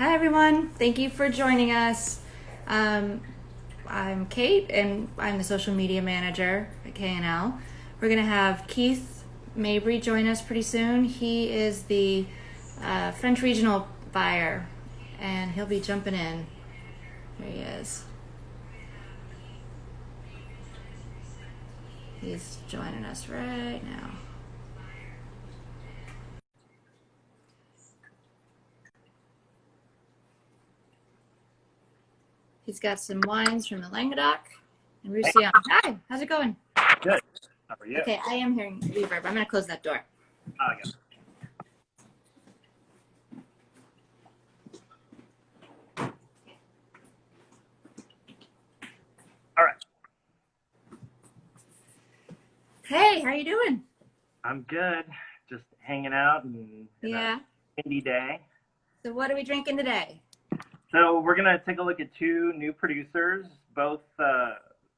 Hi everyone, thank you for joining us. I'm Kate and I'm the social media manager at KNL. We're going to have Keith Mabry join us pretty soon. He is the French regional buyer and he'll be jumping in. Here he is. He's joining us right now. He's got some wines from the Languedoc and Roussillon. Hi, how's it going? Good. How are you? Okay, I am hearing reverb. I'm going to close that door. Okay. All right. Hey, how you doing? I'm good. Just hanging out and Yeah. a windy day. So what are we drinking today? So we're gonna take a look at two new producers, both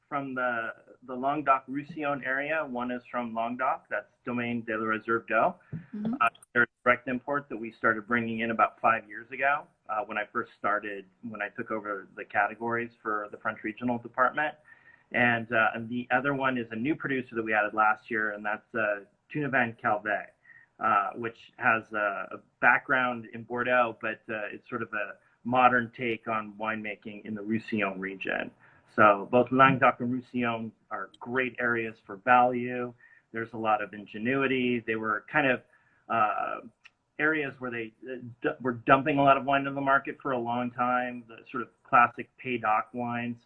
from the Languedoc-Roussillon area. One is from Languedoc, that's Domaine de la Réserve d'eau. Mm-hmm. They're a direct import that we started bringing in about 5 years ago when I took over the categories for the French regional department. And the other one is a new producer that we added last year, and that's Thunevin-Calvet, which has a background in Bordeaux, but it's sort of a modern take on winemaking in the Roussillon region. So both Languedoc and Roussillon are great areas for value. There's a lot of ingenuity. They were kind of areas where they were dumping a lot of wine into the market for a long time. The sort of classic Pays d'Oc wines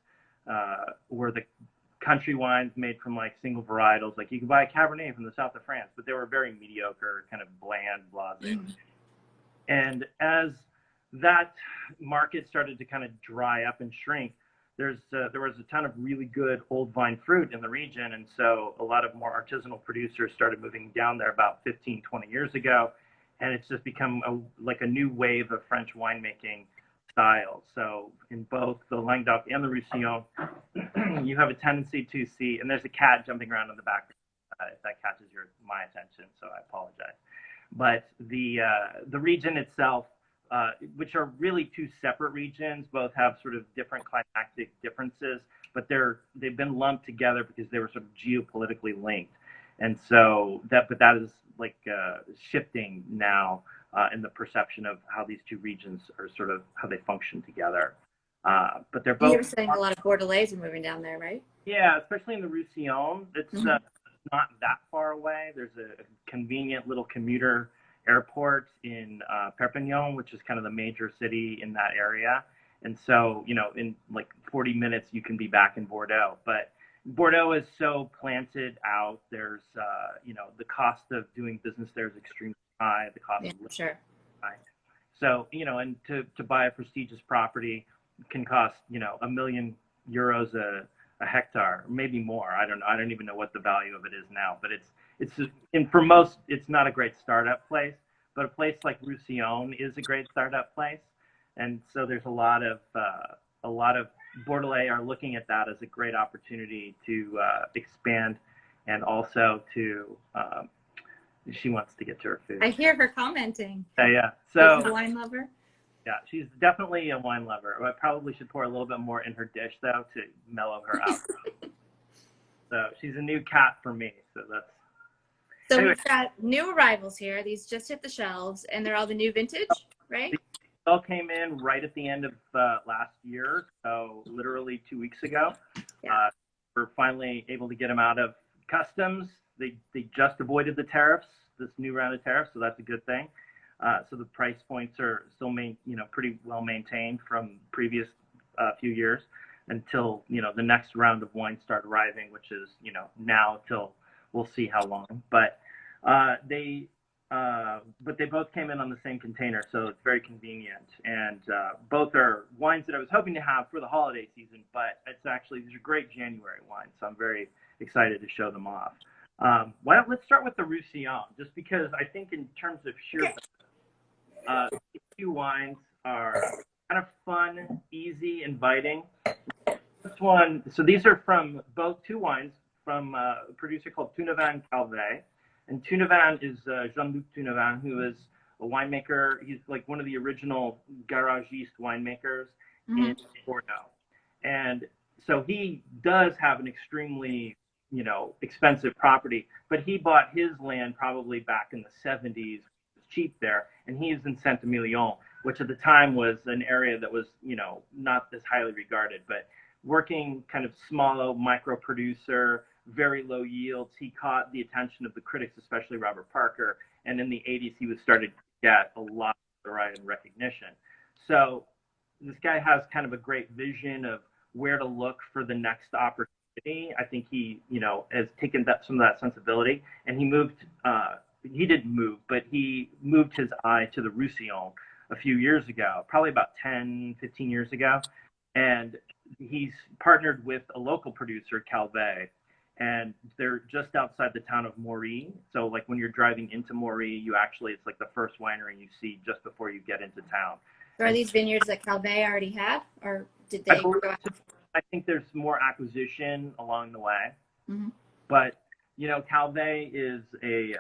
were the country wines made from like single varietals. Like you could buy a Cabernet from the south of France, but they were very mediocre, kind of bland, blasé. Mm-hmm. And as that market started to kind of dry up and shrink, there was a ton of really good old vine fruit in the region. And so a lot of more artisanal producers started moving down there about 15, 20 years ago. And it's just become like a new wave of French winemaking style. So in both the Languedoc and the Roussillon, you have a tendency to see, and there's a cat jumping around in the background if that catches my attention, so I apologize. But the region itself, which are really two separate regions, both have sort of different climatic differences, but they've been lumped together because they were sort of geopolitically linked. And so that is like shifting now in the perception of how these two regions are sort of how they function together. But they're both. You were saying a lot of Bordelais are moving down there, right? Yeah, especially in the Roussillon. It's not that far away. There's a convenient little commuter airport in Perpignan, which is kind of the major city in that area. And so, in like 40 minutes, you can be back in Bordeaux. But Bordeaux is so planted out. There's, the cost of doing business there is extremely high. The cost of living is high. So, and to buy a prestigious property can cost, €1 million a hectare, maybe more. I don't know. I don't even know what the value of it is now, but and for most, it's not a great startup place, but a place like Roussillon is a great startup place. And so there's a lot of Bordelais are looking at that as a great opportunity to expand, and also to she wants to get to her food. I hear her commenting. Yeah. So she's a wine lover. Yeah, she's definitely a wine lover. I probably should pour a little bit more in her dish though to mellow her out. So she's a new cat for me. So that's. So anyway, we've got new arrivals here. These just hit the shelves, and they're all the new vintage, right? They all came in right at the end of last year, so literally 2 weeks ago. Yeah. We're finally able to get them out of customs. They just avoided the tariffs, this new round of tariffs, so that's a good thing. So the price points are still pretty well maintained from previous few years until the next round of wines start arriving, which is now till we'll see how long. But they both came in on the same container, so it's very convenient. And both are wines that I was hoping to have for the holiday season, but these are great January wines, so I'm very excited to show them off. Let's start with the Roussillon, just because I think in terms of sheer these two wines are kind of fun, easy, inviting. This one, so these are from both two wines from a producer called Thunevin-Calvet. And Thunevin is Jean-Luc Thunevin, who is a winemaker. He's like one of the original garagiste winemakers in Bordeaux. And so he does have an extremely, expensive property, but he bought his land probably back in the 70s. It was cheap there. And he's in Saint-Emilion, which at the time was an area that was, not as highly regarded, but working kind of small micro producer, very low yields. He caught the attention of the critics, especially Robert Parker. And in the 80s, he was started to get a lot of notoriety and recognition. So this guy has kind of a great vision of where to look for the next opportunity. I think he, has taken some of that sensibility, and he moved, he didn't move, but he moved his eye to the Roussillon a few years ago, probably about 10, 15 years ago. And he's partnered with a local producer, Calvet, and they're just outside the town of Morée. So like when you're driving into Morée, it's like the first winery you see just before you get into town. So are these vineyards that Calvet already had, or did they go out? I think there's more acquisition along the way. Mm-hmm. But, Calvet is they're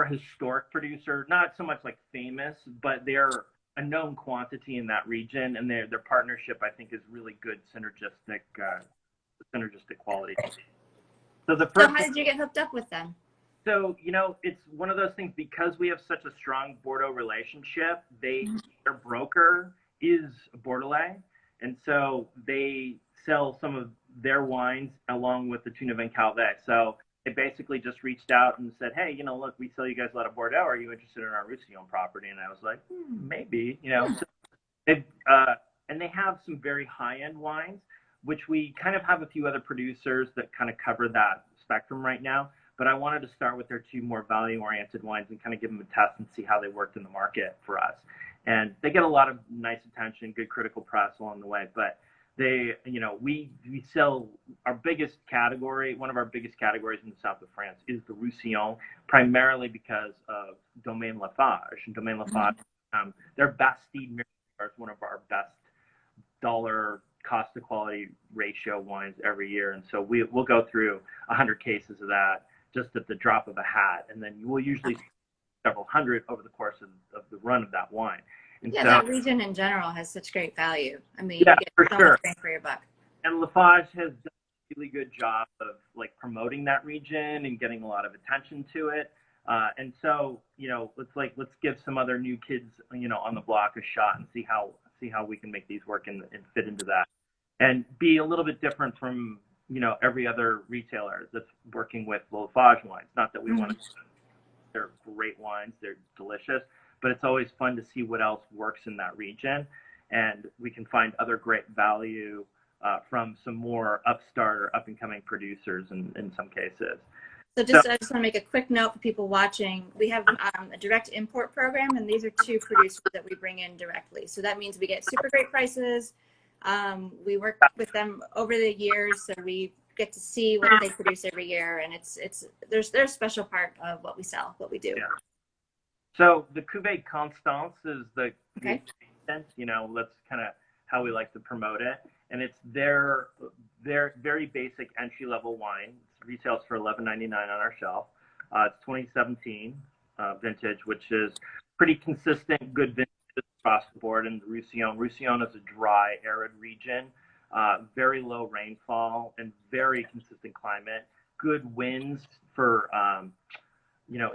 a historic producer, not so much like famous, but they're a known quantity in that region, and their partnership, I think, is really good synergistic quality. So how did you get hooked up with them? So, it's one of those things, because we have such a strong Bordeaux relationship, their broker is Bordelais, and so they sell some of their wines along with the Thunevin-Calvet. So they basically just reached out and said, hey, look, we sell you guys a lot of Bordeaux. Are you interested in our Roussillon property? And I was like, maybe, So and they have some very high-end wines, which we kind of have a few other producers that kind of cover that spectrum right now. But I wanted to start with their two more value-oriented wines and kind of give them a test and see how they worked in the market for us. And they get a lot of nice attention, good critical press along the way. But they, we sell our biggest category. One of our biggest categories in the south of France is the Roussillon, primarily because of Domaine Lafage. And Domaine Lafage, their Bastide Miroir is one of our best dollar cost to quality ratio wines every year. And so we'll go through 100 cases of that just at the drop of a hat. And then you will usually see several hundred over the course of the run of that wine. And so that region in general has such great value. I mean, yeah, you get for so sure. much bang for your buck. And Lafage has done a really good job of promoting that region and getting a lot of attention to it. And so, let's give some other new kids, on the block a shot and see how we can make these work and fit into that, and be a little bit different from, every other retailer that's working with Lafage wines. Not that we want to, they're great wines, they're delicious, but it's always fun to see what else works in that region. And we can find other great value from some more upstart or up-and-coming producers in some cases. I just want to make a quick note for people watching. We have a direct import program, and these are two producers that we bring in directly. So that means we get super great prices. We work with them over the years, so we get to see what they produce every year, and there's a special part of what we sell, what we do. Yeah. So the Cuvée Constance is the that's kind of how we like to promote it, and it's their very basic entry level wine. It retails for $11.99 on our shelf. It's 2017 vintage, which is pretty consistent, good vintage across the board in the Roussillon. Roussillon is a dry, arid region, very low rainfall and very consistent climate. Good winds for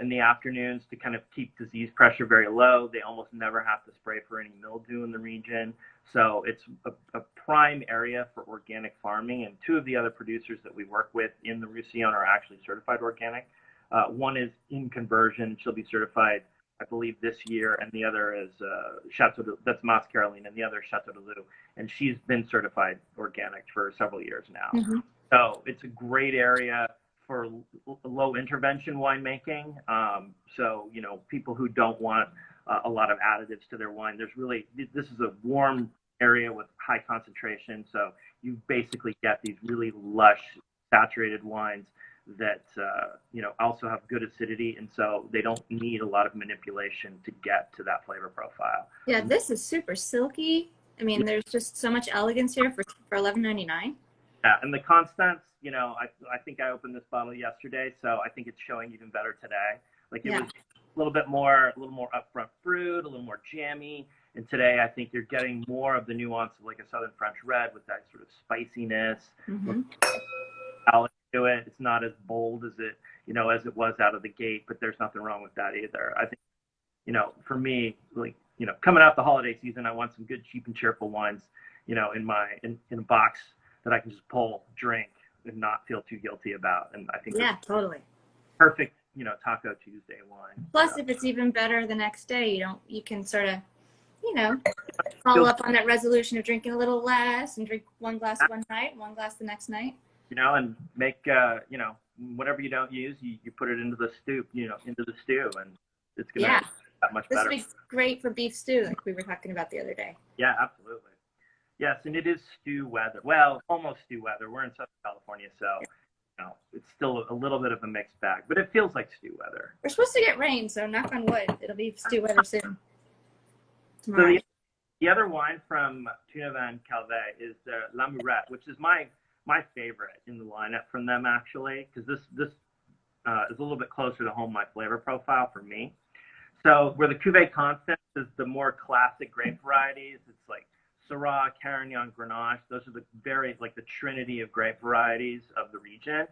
in the afternoons to kind of keep disease pressure very low. They almost never have to spray for any mildew in the region. So it's a prime area for organic farming. And two of the other producers that we work with in the Roussillon are actually certified organic. One is in conversion. She'll be certified, I believe, this year. And the other is that's Mas Caroline, and the other Chateau de Leu. And she's been certified organic for several years now. Mm-hmm. So it's a great area for low intervention winemaking. So, people who don't want a lot of additives to their wine, this is a warm area with high concentration. So you basically get these really lush, saturated wines that, also have good acidity. And so they don't need a lot of manipulation to get to that flavor profile. Yeah, this is super silky. I mean, there's just so much elegance here for $11.99. Yeah, and the Constance, I think I opened this bottle yesterday, so I think it's showing even better today. little more upfront fruit, a little more jammy. And today, I think you're getting more of the nuance of like a Southern French red with that sort of spiciness, balance to it. It's not as bold as it was out of the gate, but there's nothing wrong with that either. I think, for me, like, coming out the holiday season, I want some good, cheap and cheerful wines, in a box that I can just pull, drink, and not feel too guilty about. And I think totally perfect, Taco Tuesday wine. Plus, if it's even better the next day, you can sort of, follow up on that resolution of drinking a little less and drink one glass one night, one glass the next night. And make, whatever you don't use, you put it into the stew, and it's going to be that much better. This would be great for beef stew, like we were talking about the other day. Yeah, absolutely. Yes, and it is stew weather. Well, almost stew weather. We're in Southern California, so it's still a little bit of a mixed bag, but it feels like stew weather. We're supposed to get rain, so knock on wood, it'll be stew weather soon. So the other wine from Thunevin-Calvet is the Lamborgh, which is my favorite in the lineup from them, actually, because this is a little bit closer to home, my flavor profile for me. So where the Cuvée Constance is the more classic grape varieties, it's like Syrah, Carignan, Grenache. Those are the trinity of grape varieties of the region.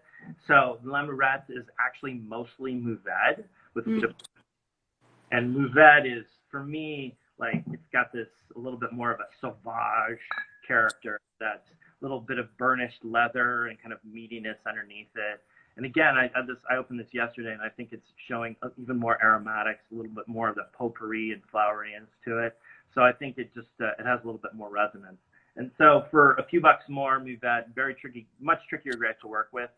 So Lamborgh is actually mostly Mourvèdre with a bit of, and Mourvèdre is, for me, like, it's got this a little bit more of a sauvage character, that's a little bit of burnished leather and kind of meatiness underneath it. And again, I opened this yesterday, and I think it's showing even more aromatics, a little bit more of the potpourri and floweriness to it. So I think it just it has a little bit more resonance. And so for a few bucks more, Mourvèdre, very tricky, much trickier grape to work with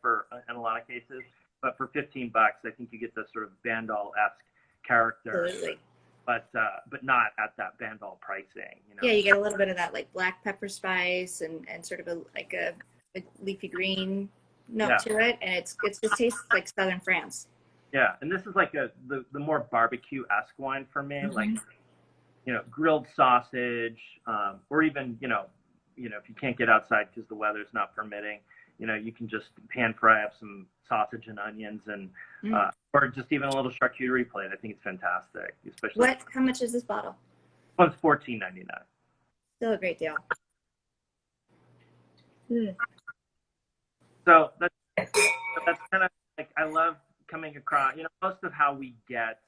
in a lot of cases. But for $15, I think you get this sort of Bandol-esque character. Absolutely. But not at that Bandol pricing. Yeah, you get a little bit of that like black pepper spice and sort of a leafy green note to it, and it just tastes like Southern France. Yeah, and this is like the more barbecue-esque wine for me, like grilled sausage, or even if you can't get outside because the weather's not permitting, you can just pan fry up some sausage and onions and or just even a little charcuterie plate. I think it's fantastic, especially. How much is this bottle? One's $14.99. Still a great deal. So that's kind of like, I love coming across, most of how we get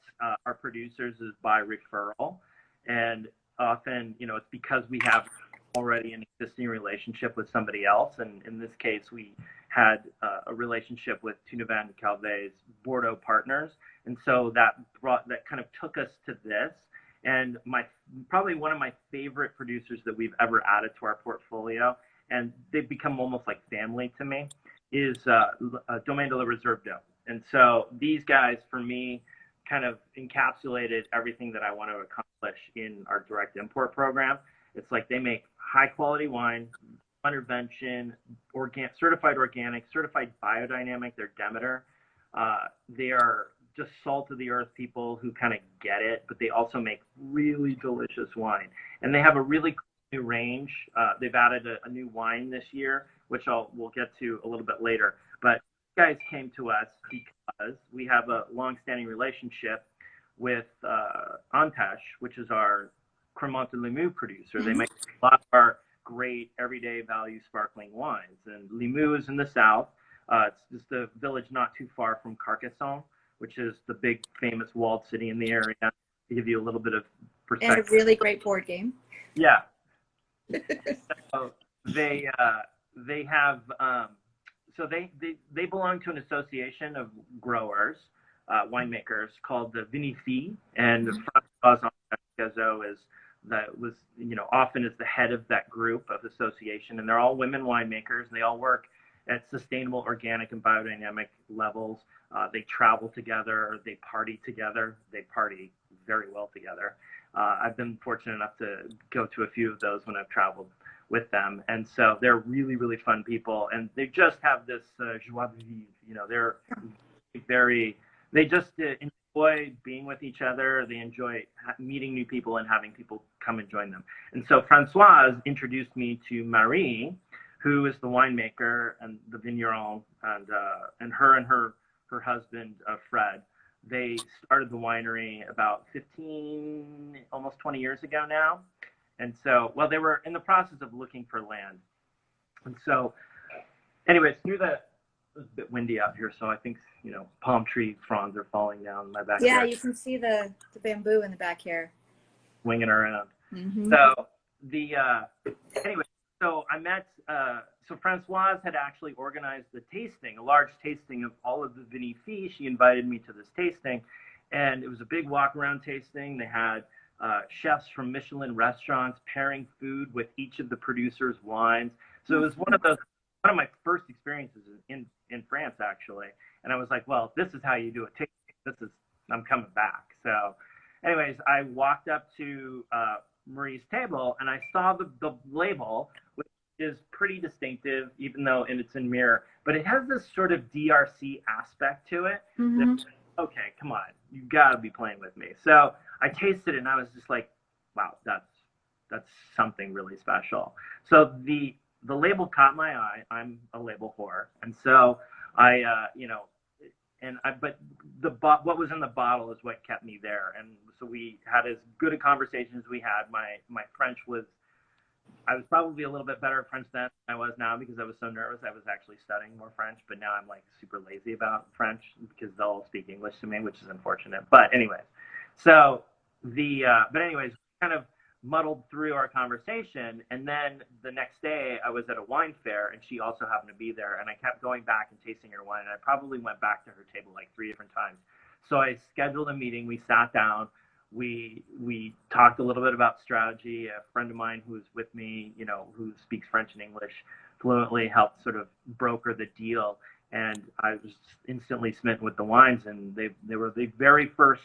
our producers is by referral. And often, it's because we have already an existing relationship with somebody else. And in this case, we had a relationship with Thunevin-Calvet's Bordeaux partners. And so that kind of took us to this. And probably one of my favorite producers that we've ever added to our portfolio, and they've become almost like family to me, is Domaine de la Réserve. And so these guys, for me, kind of encapsulated everything that I want to accomplish in our direct import program. It's like they make high quality wine, intervention, certified organic, certified biodynamic. They're Demeter. They are just salt of the earth people who kind of get it, but they also make really delicious wine. And they have a really cool new range. They've added a new wine this year, which we'll get to a little bit later. But you guys came to us because we have a long-standing relationship with Antèche, which is our Cremant de Limoux producer. They make a lot of our great everyday value sparkling wines. And Limoux is in the south. It's just a village not too far from Carcassonne, which is the big famous walled city in the area, to give you a little bit of perspective. And a really great board game. Yeah. So they belong to an association of growers, winemakers called the Vinifi, and Françoise Gazot often is the head of that group of association, and they're all women winemakers, and they all work at sustainable, organic, and biodynamic levels. They travel together, they party together, they party very well together. I've been fortunate enough to go to a few of those when I've traveled with them, and so they're really, really fun people, and they just have this joie de vivre. They just enjoy being with each other. They enjoy meeting new people and having people come and join them. And so Françoise introduced me to Marie, who is the winemaker and the vigneron, and her husband Fred, They started the winery about 15, almost 20 years ago now. And so, well, they were in the process of looking for land. And so, anyways, it was a bit windy out here, so I think, palm tree fronds are falling down in my backyard. Yeah, you can see the bamboo in the back here. Swinging around. Mm-hmm. So, anyway, so I met, so Francoise had actually organized a large tasting of all of the Vinifie. She invited me to this tasting, and it was a big walk-around tasting. They had chefs from Michelin restaurants pairing food with each of the producers' wines. So it was one of my first experiences in France, actually. And I was like, well, this is how you do a tasting. I'm coming back. So anyways, I walked up to Marie's table, and I saw the label, which is pretty distinctive, even though it's in mirror, but it has this sort of DRC aspect to it. Mm-hmm. Okay, come on, you gotta be playing with me. So I tasted it, and I was just like, wow, that's something really special. So the label caught my eye. I'm a label whore, and so but what was in the bottle is what kept me there. And so we had as good a conversation as we had. My French I was probably a little bit better at French then than I was now, because I was so nervous. I was actually studying more French, but now I'm like super lazy about French because they'll all speak English to me, which is unfortunate. But anyways, so kind of muddled through our conversation. And then the next day I was at a wine fair, and she also happened to be there. And I kept going back and tasting her wine. And I probably went back to her table like 3 different times. So I scheduled a meeting. We sat down. We talked a little bit about strategy. A friend of mine who was with me, who speaks French and English fluently, helped sort of broker the deal. And I was instantly smitten with the wines. And they were the very first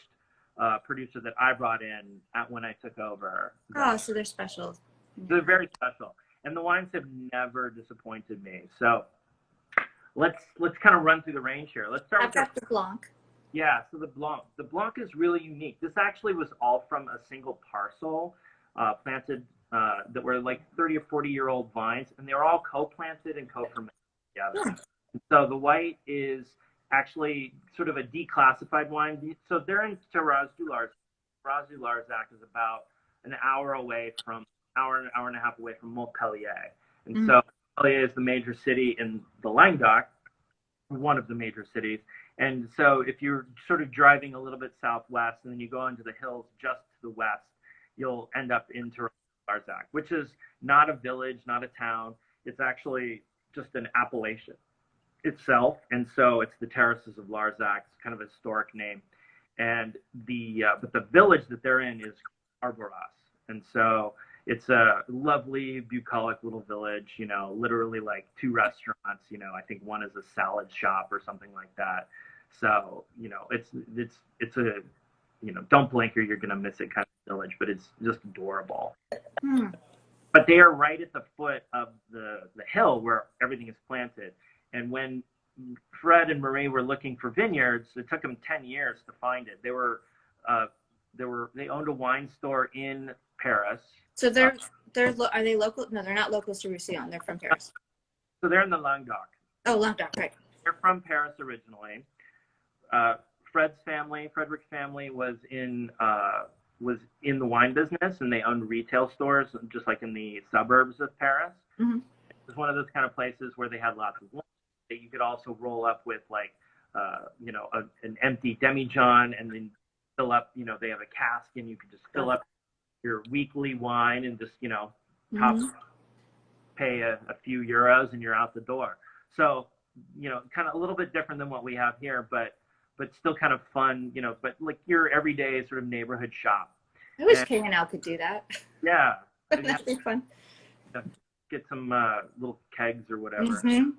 producer that I brought in when I took over. Oh, so they're special. They're very special. And the wines have never disappointed me. So let's kind of run through the range here. Let's start with the Blanc. Yeah, so the Blanc is really unique. This actually was all from a single parcel planted that were like 30 or 40-year-old vines, and they were all co-planted and co-fermented together. Yeah. So the white is actually sort of a declassified wine. So they're in Terrasses. Larzac is about an hour and a half away from Montpellier. And so Montpellier is the major city in the Languedoc, one of the major cities. And so if you're sort of driving a little bit southwest and then you go into the hills just to the west, you'll end up in Larzac, which is not a village, not a town. It's actually just an appellation itself. And so it's the Terrasses of Larzac. It's kind of a historic name. And but the village that they're in is Arboras. And so it's a lovely, bucolic little village, literally like 2 restaurants. I think one is a salad shop or something like that. So, it's a, don't blink or you're going to miss it kind of village, but it's just adorable. But they are right at the foot of the hill where everything is planted. And when Fred and Marie were looking for vineyards, it took them 10 years to find it. They owned a wine store in Paris. So are they local? No, they're not locals to Roussillon. They're from Paris. So they're in the Languedoc. Oh, Languedoc, right. They're from Paris originally. Frederick's family was in the wine business, and they owned retail stores just like in the suburbs of Paris. Mm-hmm. It was one of those kind of places where they had lots of wine that you could also roll up with like an empty demijohn, and then fill up, they have a cask, and you could just fill up your weekly wine and just pay a few euros and you're out the door. So kind of a little bit different than what we have here, but still kind of fun, but like your everyday sort of neighborhood shop. I wish K&L could do that. Yeah. That'd be fun. Get some little kegs or whatever. Mm-hmm.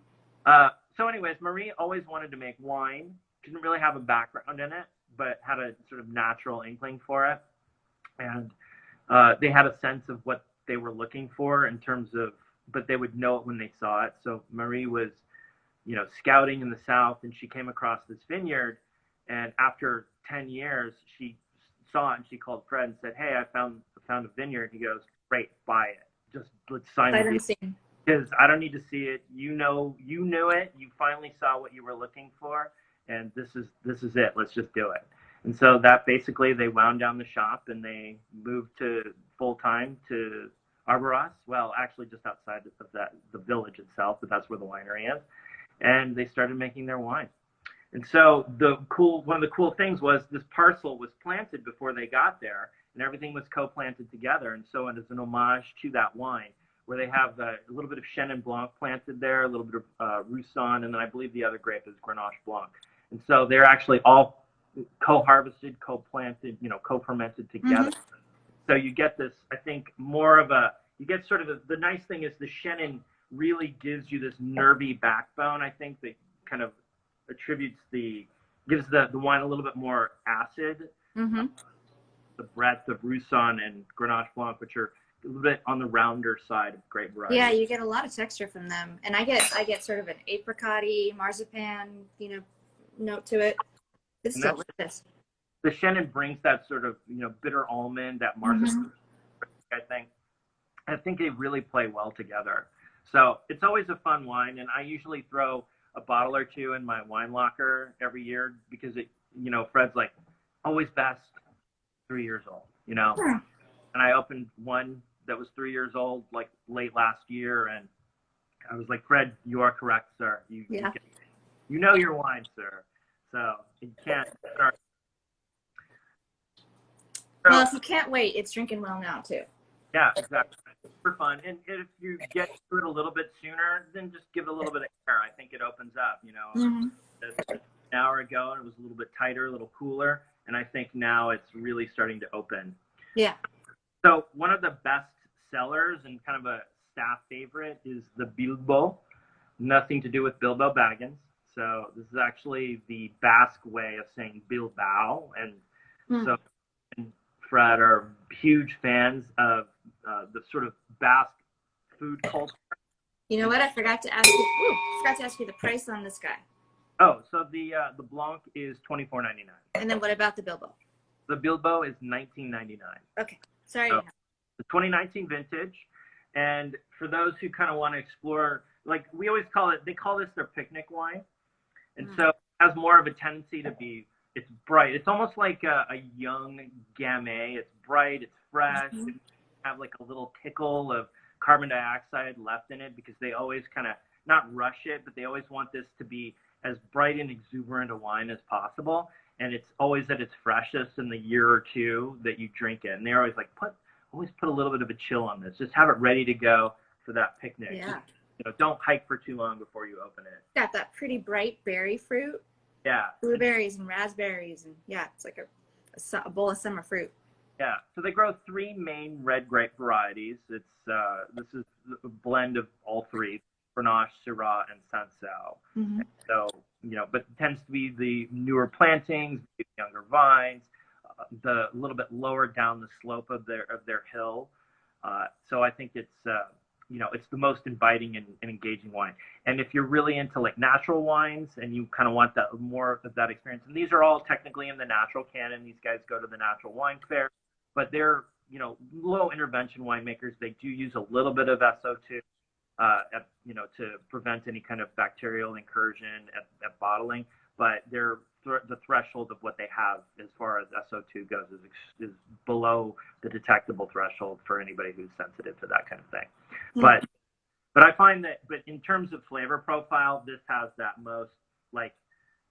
So anyways, Marie always wanted to make wine. Didn't really have a background in it, but had a sort of natural inkling for it. And they had a sense of what they were looking for in terms of, but they would know it when they saw it. So Marie was, scouting in the South, and she came across this vineyard. And after 10 years, she saw it, and she called Fred and said, "Hey, I found a vineyard." He goes, "Great, buy it. Just let's sign it. Because I don't need to see it. You knew it. You finally saw what you were looking for, and this is it. Let's just do it. And so that basically they wound down the shop and they moved to full time to Arboros. Well, actually just outside of the village itself, but that's where the winery is. And they started making their wine. And so one of the cool things was this parcel was planted before they got there, and everything was co-planted together. And so it is an homage to that wine, where they have a little bit of Chenin Blanc planted there, a little bit of Roussanne, and then I believe the other grape is Grenache Blanc. And so they're actually all co-harvested, co-planted, co-fermented together. Mm-hmm. So you get this, I think, you get sort of the nice thing is the Chenin really gives you this nervy backbone, I think, that kind of gives the wine a little bit more acid. Mm-hmm. The breadth of Roussanne and Grenache Blanc, which are a little bit on the rounder side of grape variety. Yeah, you get a lot of texture from them, and I get sort of an apricot-y, marzipan, note to it. It's delicious. The Chenin brings that sort of bitter almond, that marzipan. Mm-hmm. I think they really play well together. So it's always a fun wine, and I usually throw a bottle or two in my wine locker every year because Fred's like, always best 3 years old, Yeah. And I opened one that was 3 years old, like late last year, and I was like, Fred, you are correct, sir. You know your wine, sir. So you can't start. Well, if you can't wait, it's drinking well now too. Yeah, exactly. For fun, and if you get to it a little bit sooner, then just give it a little bit of air. I think it opens up. Mm-hmm. An hour ago, it was a little bit tighter, a little cooler, and I think now it's really starting to open. Yeah. So one of the best sellers and kind of a staff favorite is the Bilbo. Nothing to do with Bilbo Baggins. So this is actually the Basque way of saying Bilbao, and so Fred are huge fans of the sort of Basque food culture. You know what? I forgot to ask you the price on this guy. Oh, so the Blanc is $24.99. And then what about the Bilbo? The Bilbo is $19.99. Okay, sorry. So, the 2019 vintage, and for those who kind of want to explore, like we always they call this their picnic wine, and so it has more of a tendency to be. It's bright. It's almost like a young Gamay. It's bright. It's fresh. Mm-hmm. It have like a little tickle of carbon dioxide left in it because they always kind of not rush it, but they always want this to be as bright and exuberant a wine as possible. And it's always at its freshest in the year or two that you drink it. And they're always like, always put a little bit of a chill on this. Just have it ready to go for that picnic. Yeah. Just, don't hike for too long before you open it. Got that pretty bright berry fruit. Yeah. Blueberries and raspberries, and it's like a bowl of summer fruit. Yeah. So they grow 3 main red grape varieties. It's this is a blend of all 3: Grenache, Syrah, and Sancerre. Mm-hmm. So but it tends to be the newer plantings, the younger vines, the little bit lower down the slope of their hill. So I think it's it's the most inviting and engaging wine. And if you're really into like natural wines and you kind of want that more of that experience, and these are all technically in the natural canon. These guys go to the natural wine fair, but they're low intervention winemakers. They do use a little bit of SO2 to prevent any kind of bacterial incursion at bottling. But the threshold of what they have as far as SO2 goes is below the detectable threshold for anybody who's sensitive to that kind of thing. Mm-hmm. But I find that, in terms of flavor profile, this has that most, like,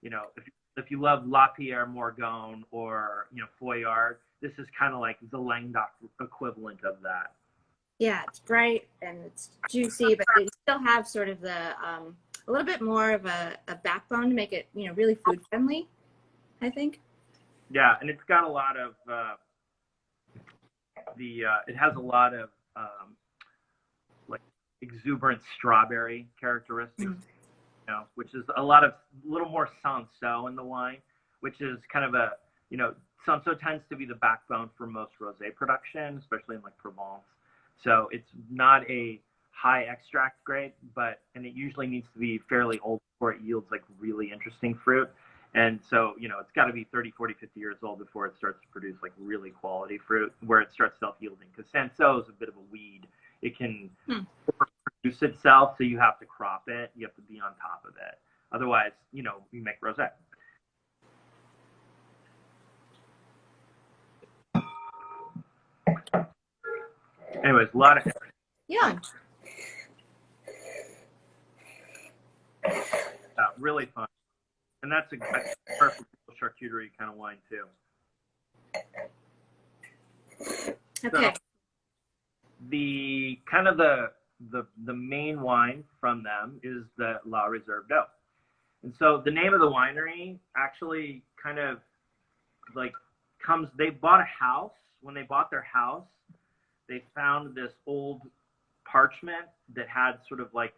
if you love La Pierre Morgon or, Foillard, this is kind of like the Languedoc equivalent of that. Yeah, it's bright and it's juicy, but they still have sort of the a little bit more of a backbone to make it, really food friendly, I think. Yeah, and it's got a lot of it has a lot of like exuberant strawberry characteristics, which is a little more Sancerre in the wine, which is kind of a, Sancerre tends to be the backbone for most rosé production, especially in like Provence. So it's not a high extract grape, and it usually needs to be fairly old before it yields like really interesting fruit. And so, it's got to be 30, 40, 50 years old before it starts to produce like really quality fruit where it starts self-yielding. Because Sancerre is a bit of a weed. It can produce itself, so you have to crop it. You have to be on top of it. Otherwise, you make rosé. Anyways, a lot of Yeah. really fun, and that's a perfect charcuterie kind of wine too. Okay. So the kind of the main wine from them is the La Réserve d'Eau. And so the name of the winery actually kind of like they bought a house. When they bought their house, they found this old parchment that had sort of like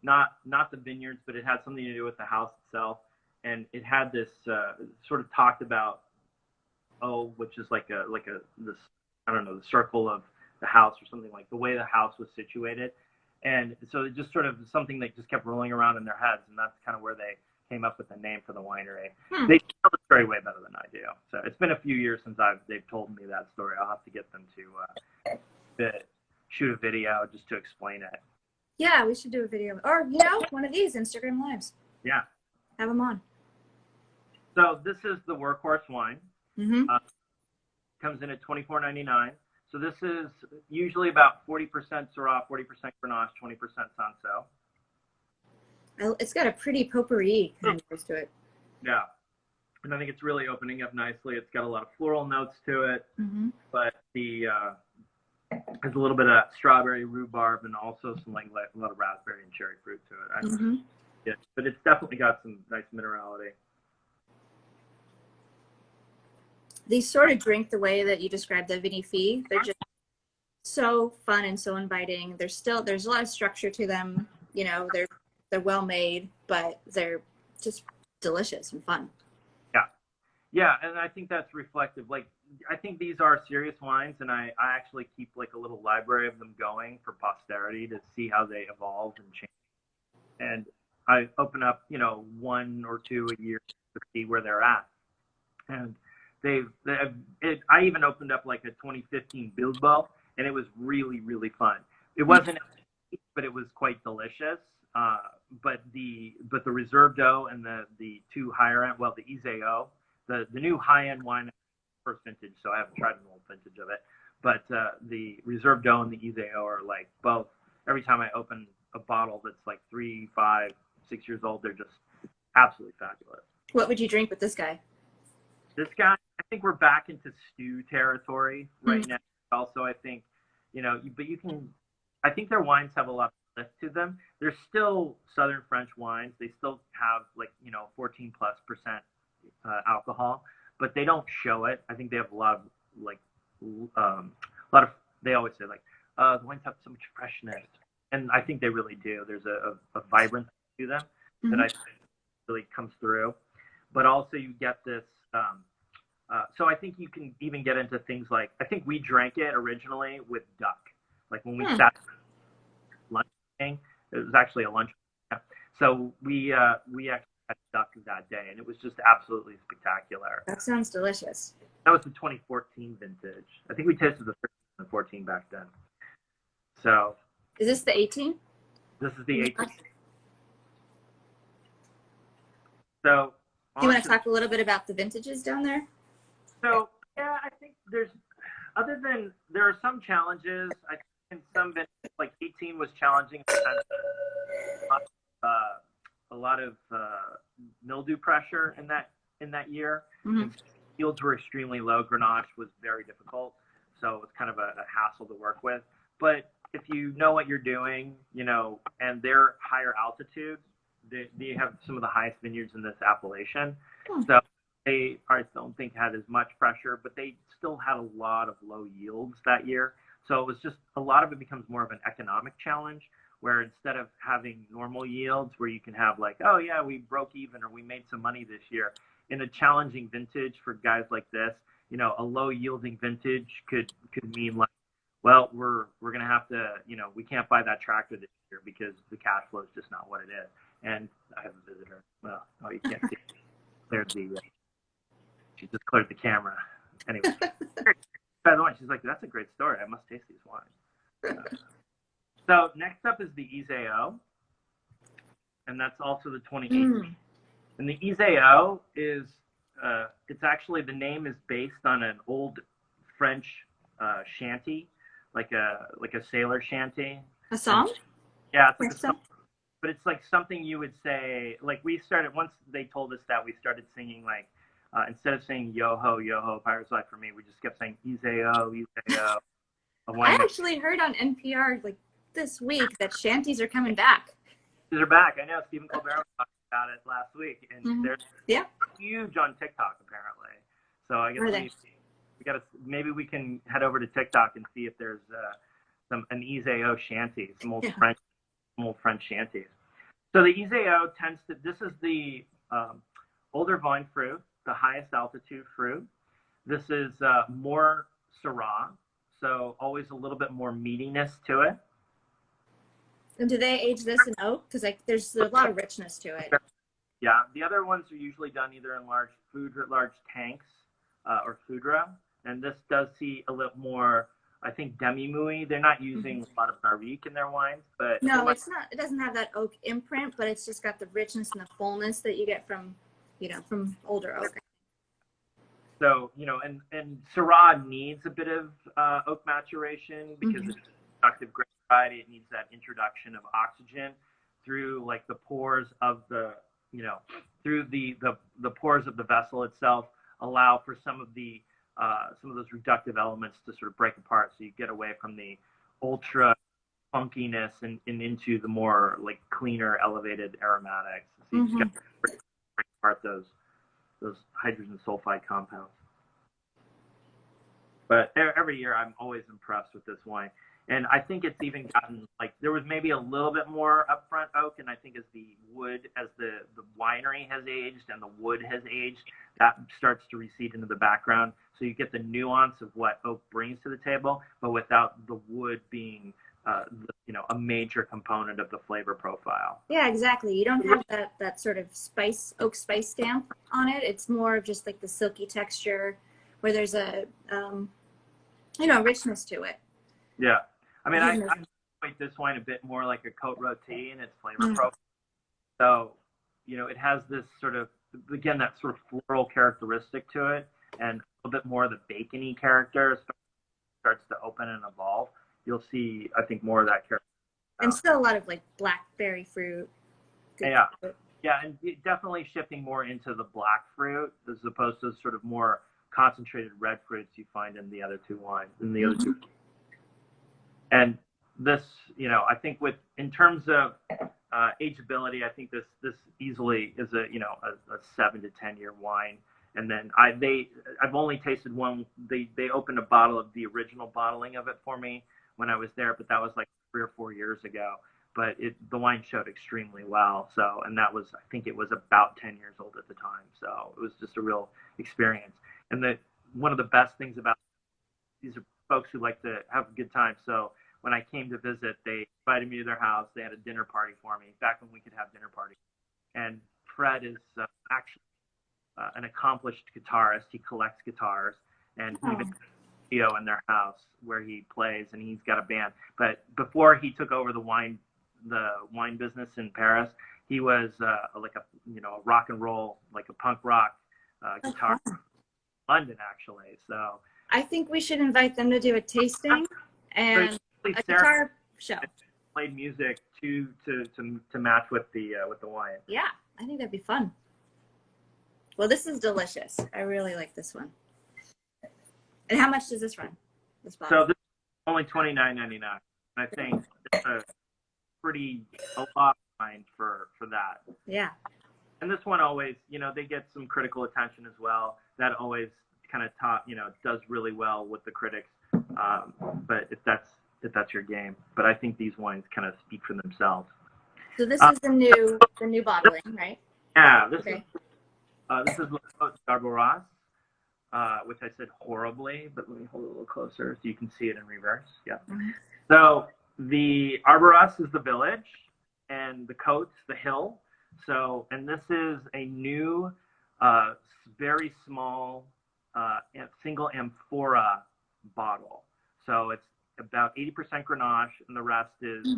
not the vineyards, but it had something to do with the house itself. And it had this sort of talked about, which is like this, I don't know, the circle of the house or something, like the way the house was situated. And so it just sort of something that just kept rolling around in their heads, and that's kind of where they came up with the name for the winery. They tell the story way better than I do. So it's been a few years since they've told me that story. I'll have to get them to shoot a video just to explain it. Yeah, we should do a video, or one of these Instagram lives. Yeah, have them on. So this is the Workhorse wine. Comes in at $24.99. So this is usually about 40% Syrah, 40% Grenache, 20% Sancerre. It's got a pretty potpourri kind of to it. Yeah. And I think it's really opening up nicely. It's got a lot of floral notes to it, but has a little bit of strawberry, rhubarb, and also some like a lot of raspberry and cherry fruit to it. Yeah, but it's definitely got some nice minerality. These sort of drink the way that you described the vinifie. They're just so fun and so inviting. There's a lot of structure to them. They're well made, but they're just delicious and fun. Yeah, and I think that's reflective. Like, I think these are serious wines, and I actually keep like a little library of them going for posterity to see how they evolve and change. And I open up, one or two a year to see where they're at. And I even opened up like a 2015 Bilbo, and it was really, really fun. It wasn't, but it was quite delicious. But the Réserve d'Eau and the two higher end, well, the Hissez, the new high end wine, first vintage, so I haven't tried an old vintage of it. But the Réserve d'Eau and the Hissez are like both. Every time I open a bottle that's like 3, 5, 6 years old, they're just absolutely fabulous. What would you drink with this guy? This guy, I think we're back into stew territory right now. Also, I think, but you can, I think their wines have a lot of lift to them. They're still Southern French wines. They still have 14+% alcohol, but they don't show it. I think they have a lot of they always say the wines have so much freshness, and I think they really do. There's a vibrance to them that I think really comes through, but also you get this. So I think you can even get into things like, I think we drank it originally with duck. Like when we sat lunching, it was actually a lunch. So we actually had duck that day, and it was just absolutely spectacular. That sounds delicious. That was the 2014 vintage. I think we tasted the 14 back then. So. Is this the 18? This is the 18. So. Do you want to talk a little bit about the vintages down there? So, yeah, I think there are some challenges. I think in some vintages, like 18 was challenging. A lot of mildew pressure in that year. Yields were extremely low. Grenache was very difficult, so it was kind of a hassle to work with. But if you know what you're doing, and they're higher altitude, they have some of the highest vineyards in this appellation. So I don't think had as much pressure, but they still had a lot of low yields that year. So it was just a lot of it becomes more of an economic challenge, where instead of having normal yields where you can have like, oh yeah, we broke even or we made some money this year, in a challenging vintage for guys like this, a low yielding vintage could mean like, well, we're going to have to, we can't buy that tractor this year because the cash flow is just not what it is. And I have a visitor. Well, you can't see. She just cleared the camera. Anyway, by the way, she's like, that's a great story. I must taste these wines. So next up is the Hissez, and that's also the 2018. And the Hissez is, it's actually, the name is based on an old French shanty. like a sailor shanty. A song? Yeah, it's like a song, but it's like something you would say. Like we started once they told us that we started singing like instead of saying yo ho Pirate's Life for me, we just kept saying Hissez-o. I actually heard on NPR like this week that shanties are coming back. They're back. I know Stephen Colbert was talking about it last week, and they're huge on TikTok apparently. So I guess we got to maybe we can head over to TikTok and see if there's an Hissez-o shanty, some old French shanties. So the Hissez-o tends to. This is the older vine fruit, the highest altitude fruit. This is more Syrah, so always a little bit more meatiness to it. And do they age this in oak? Because like there's a lot of richness to it. Yeah, the other ones are usually done either in large tanks or foudre, and this does see a little more. I think demi-muid. They're not using a lot of barrique in their wines, but no, it's not. It doesn't have that oak imprint, but it's just got the richness and the fullness that you get from, from older oak. So and Syrah needs a bit of oak maturation because it's a productive grape variety. It needs that introduction of oxygen through like the pores of the through the pores of the vessel itself, allow for some of those reductive elements to sort of break apart, so you get away from the ultra funkiness and into the more like cleaner, elevated aromatics. So you just got to break apart those hydrogen sulfide compounds. But every year I'm always impressed with this wine. And I think it's even gotten, like, there was maybe a little bit more upfront oak, and I think as the winery has aged and the wood has aged, that starts to recede into the background. So you get the nuance of what oak brings to the table, but without the wood being, a major component of the flavor profile. Yeah, exactly. You don't have that sort of oak spice stamp on it. It's more of just like the silky texture where there's a, richness to it. Yeah. I mean, I rate this wine a bit more like a Côte rôti in its flavor profile. So, it has this sort of, again, that sort of floral characteristic to it, and a little bit more of the bacony character starts to open and evolve. You'll see, I think, more of that character. And still a lot of like blackberry fruit. Yeah, and definitely shifting more into the black fruit as opposed to sort of more concentrated red fruits you find in the other two wines, And this, I think in terms of ageability, I think this easily is a 7 to 10 year wine. And then I've only tasted one. They opened a bottle of the original bottling of it for me when I was there, but that was like 3 or 4 years ago. But the wine showed extremely well. So, and I think it was about 10 years old at the time. So it was just a real experience. And one of the best things about these are folks who like to have a good time. So when I came to visit, they invited me to their house. They had a dinner party for me, back when we could have dinner parties. And Fred is actually an accomplished guitarist. He collects guitars, and he even has a studio in their house where he plays, and he's got a band. But before he took over the wine business in Paris, he was like a rock and roll, like a punk rock guitar in London, actually. So I think we should invite them to do a tasting and a guitar show. Played music to match with the wine. Yeah, I think that'd be fun. Well, this is delicious. I really like this one. And how much does this run? This bottle? So this is only $29.99. I think it's a lot of wine for that. Yeah. And this one always, they get some critical attention as well. That always kind of does really well with the critics. But if that's your game. But I think these wines kind of speak for themselves. So this is the new bottling, right? Yeah. This is Larzac, which I said horribly, but let me hold it a little closer so you can see it in reverse. Yeah. So the Arboras is the village, and the Côtes, the hill. So, and this is a new, very small, single amphora bottle. So it's about 80% Grenache, and the rest is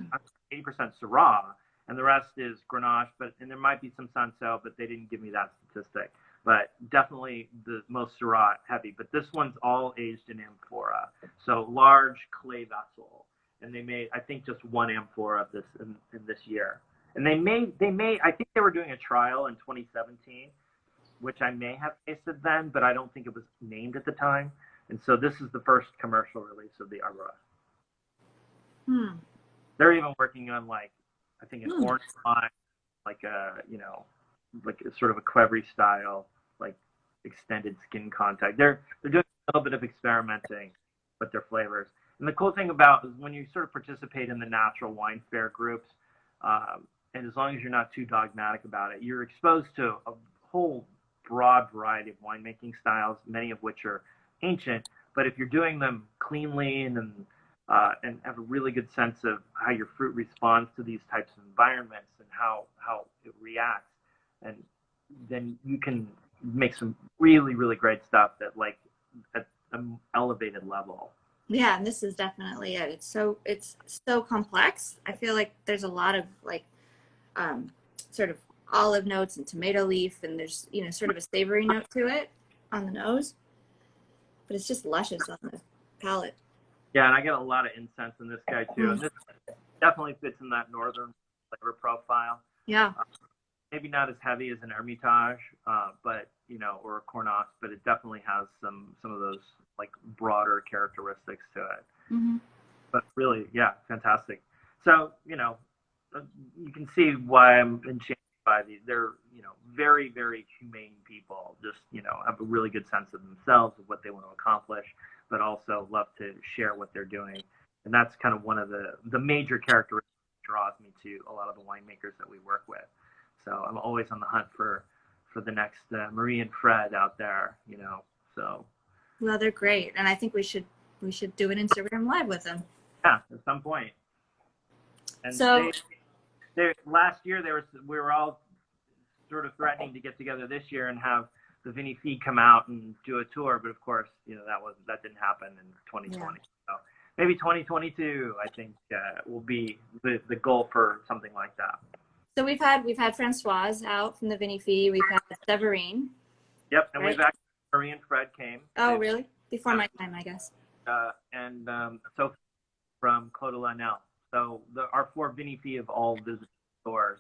80% Syrah, and the rest is Grenache. And there might be some Sancerre, but they didn't give me that statistic. but definitely the most Syrah heavy. But this one's all aged in amphora, so large clay vessel. And they made, I think, just one amphora of this in this year. And they made, I think they were doing a trial in 2017, which I may have tasted then, but I don't think it was named at the time. And so this is the first commercial release of the Arbora. They're even working on, like, I think an orange wine, like a, like a sort of a Quevry style, like extended skin contact. They're doing a little bit of experimenting with their flavors. And the cool thing about is when you sort of participate in the natural wine fair groups, and as long as you're not too dogmatic about it, you're exposed to a whole broad variety of winemaking styles, many of which are ancient. But if you're doing them cleanly and have a really good sense of how your fruit responds to these types of environments and how it reacts, and then you can make some really, really great stuff that, like, at an elevated level. Yeah, and this is definitely it. It's so complex. I feel like there's a lot of, like, sort of olive notes and tomato leaf, and there's, sort of a savory note to it on the nose, but it's just luscious on the palate. Yeah, and I get a lot of incense in this guy too, and this definitely fits in that northern flavor profile. Yeah. Maybe not as heavy as an Hermitage, but or a Cornas, but it definitely has some of those, like, broader characteristics to it. But really, yeah, fantastic. So you can see why I'm enchanted by these. They're very, very humane people. Just have a really good sense of themselves, of what they want to accomplish, but also love to share what they're doing. And that's kind of one of the major characteristics that draws me to a lot of the winemakers that we work with. So I'm always on the hunt for the next Marie and Fred out there, so. Well, they're great. And I think we should do an Instagram live with them. Yeah, at some point. And so last year we were all sort of threatening to get together this year and have the Vinny Feed come out and do a tour, but of course, that didn't happen in 2020. Yeah. So maybe 2022, I think, will be the goal for something like that. So we've had Francoise out from the Vinny Feed. We've had Severine. Yep, and we've actually, Marie and Fred came. Oh, really? Before my time, I guess. And Sophie from Côte. So our 4 Vinny Feed have all visited stores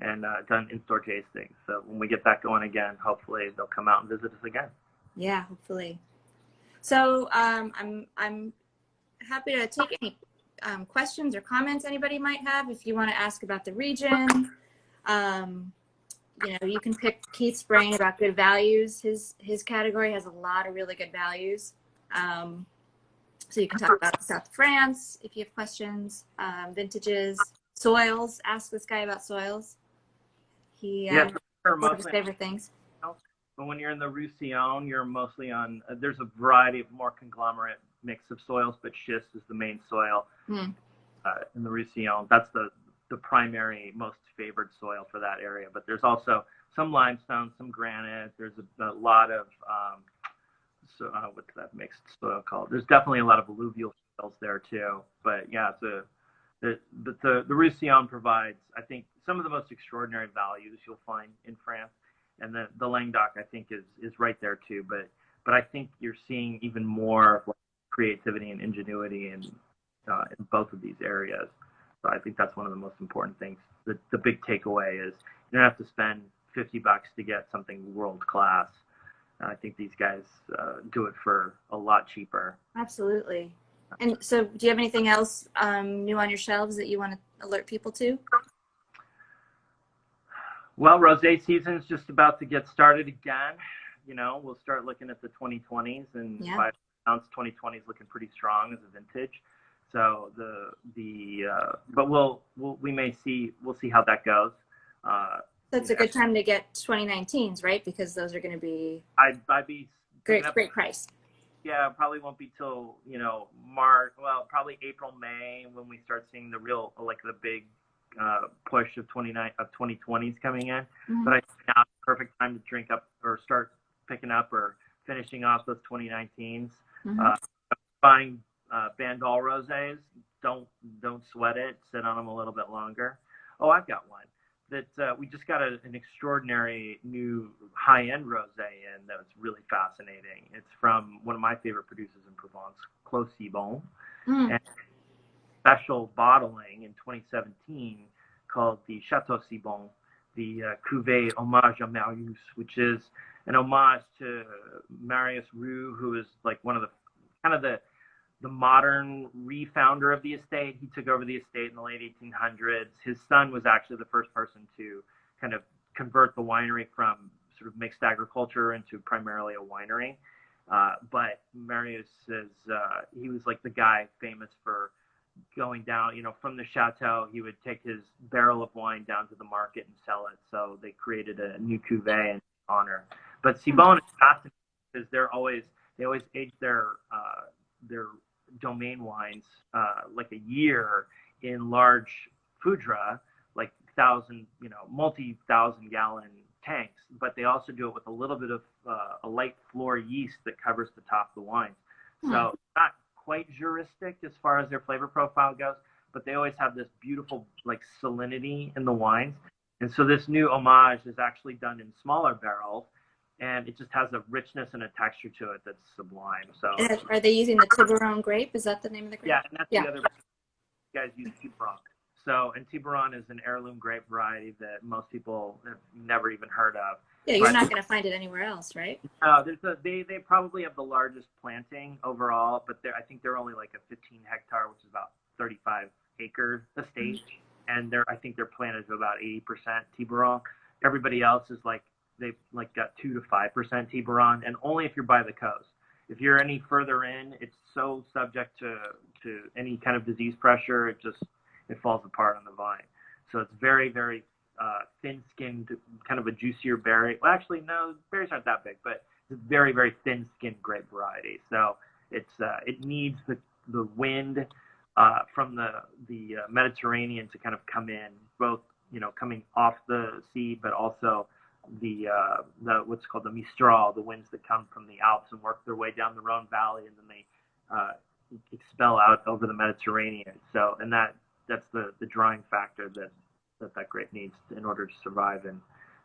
and done in-store tastings. So when we get that going again, hopefully they'll come out and visit us again. Yeah, hopefully. So I'm happy to take any questions or comments anybody might have. If you want to ask about the region, you can pick Keith's brain about good values. His category has a lot of really good values. So you can talk about South of France if you have questions, vintages, soils. Ask this guy about soils. One of his favorite things. But when you're in the Roussillon, you're mostly on, there's a variety of more conglomerate mix of soils, but schist is the main soil in the Roussillon. That's the primary, most favored soil for that area. But there's also some limestone, some granite. There's a lot of, what's that mixed soil called? There's definitely a lot of alluvial soils there too. But yeah, the Roussillon provides, I think, some of the most extraordinary values you'll find in France. And the Languedoc, I think, is right there too. But I think you're seeing even more creativity and ingenuity in both of these areas. So I think that's one of the most important things. The big takeaway is you don't have to spend $50 to get something world class. I think these guys do it for a lot cheaper. Absolutely. And so do you have anything else new on your shelves that you want to alert people to? Well, rosé season's just about to get started again. We'll start looking at the 2020s, and by ounce 2020 is looking pretty strong as a vintage. So but we'll see how that goes. That's a good time to get 2019s, right? Because those are going to be I'd be great price. Yeah, probably won't be till March. Well, probably April, May when we start seeing the real, like, the big push of 2020s coming in. But I think now is the perfect time to drink up or start picking up or finishing off those 2019s. Buying Bandol rosés, don't sweat it. Sit on them a little bit longer. Oh, I've got one. we just got an extraordinary new high-end rosé in that was really fascinating. It's from one of my favorite producers in Provence, Chateau Sibong, and special bottling in 2017 called the Chateau Sibong, the Cuvée Hommage à Marius, which is an homage to Marius Roux, who is like one of the kind of the modern refounder of the estate. He took over the estate in the late 1800s. His son was actually the first person to kind of convert the winery from sort of mixed agriculture into primarily a winery. But Marius he was like the guy famous for going down, from the chateau. He would take his barrel of wine down to the market and sell it. So they created a new cuvée in honor. But Sibon is fascinating because they always age their Domaine wines like a year in large foudre, like multi-thousand gallon tanks. But they also do it with a little bit of a light floor yeast that covers the top of the wine. So it's not quite juristic as far as their flavor profile goes, but they always have this beautiful like salinity in the wines. And so this new homage is actually done in smaller barrels, and it just has a richness and a texture to it that's sublime. So, are they using the Tiburon grape? Is that the name of the grape? Yeah, and that's the other. You guys use Tiburon. So, and Tiburon is an heirloom grape variety that most people have never even heard of. Yeah, you're not going to find it anywhere else, right? They probably have the largest planting overall, but I think they're only like a 15 hectare, which is about 35 acre estate, and I think they're planted to about 80% Tiburon. Everybody else is like, they've like got 2 to 5% Tiburon, and only if you're by the coast. If you're any further in, it's so subject to any kind of disease pressure, it falls apart on the vine. So it's very, very thin-skinned, kind of a juicier berry. Well, actually, no, berries aren't that big, but it's a very, very thin-skinned grape variety. So it needs the wind from the Mediterranean to kind of come in, both coming off the sea, but also the what's called the Mistral, the winds that come from the Alps and work their way down the Rhone Valley, and then they expel out over the Mediterranean. So, and that's the drying factor that grape needs in order to survive and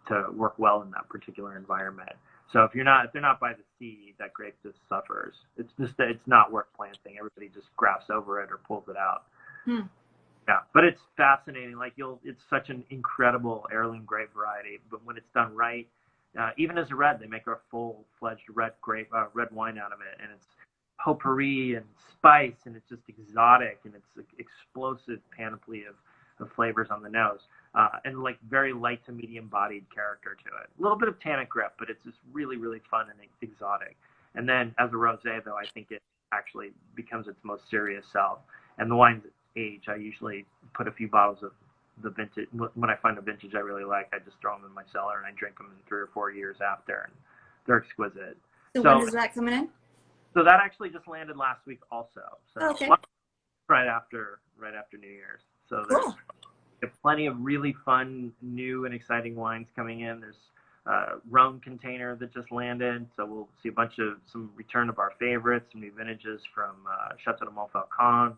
to work well in that particular environment. So if they're not by the sea, that grape just suffers. It's not worth planting. Everybody just grafts over it or pulls it out. Yeah, but it's fascinating. It's such an incredible heirloom grape variety. But when it's done right, even as a red, they make a full-fledged red wine out of it, and it's potpourri and spice, and it's just exotic, and it's an explosive panoply of flavors on the nose, and like very light to medium-bodied character to it. A little bit of tannic grip, but it's just really, really fun and exotic. And then as a rosé, though, I think it actually becomes its most serious self. And the wines age, I usually put a few bottles of the vintage. When I find a vintage I really like, I just throw them in my cellar and I drink them in 3 or 4 years after, and they're exquisite. So when is that coming in? So that actually just landed last week also. So okay. right after New Year's. So cool. There's plenty of really fun, new and exciting wines coming in. There's a Rhone container that just landed, so we'll see some return of our favorites, some new vintages from Chateau de Montfaucon.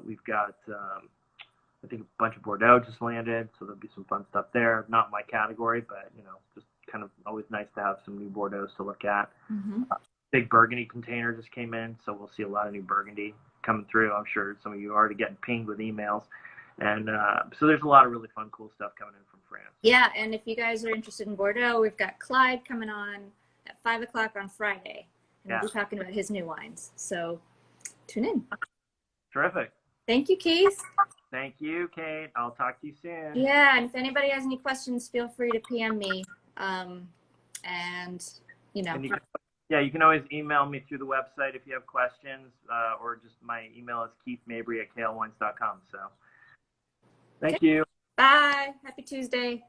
We've got, I think, a bunch of Bordeaux just landed, so there'll be some fun stuff there. Not my category, but just kind of always nice to have some new Bordeaux to look at. Big Burgundy container just came in, so we'll see a lot of new Burgundy coming through. I'm sure some of you are already getting pinged with emails. And so there's a lot of really fun, cool stuff coming in from France. Yeah, and if you guys are interested in Bordeaux, we've got Clyde coming on at 5 o'clock on Friday. And we'll be talking about his new wines. So tune in. Terrific. Thank you, Keith. Thank you, Kate. I'll talk to you soon. Yeah, and if anybody has any questions, feel free to PM me. You can always email me through the website if you have questions, or just my email is keithmabry@klwines.com. So thank you. Bye. Happy Tuesday.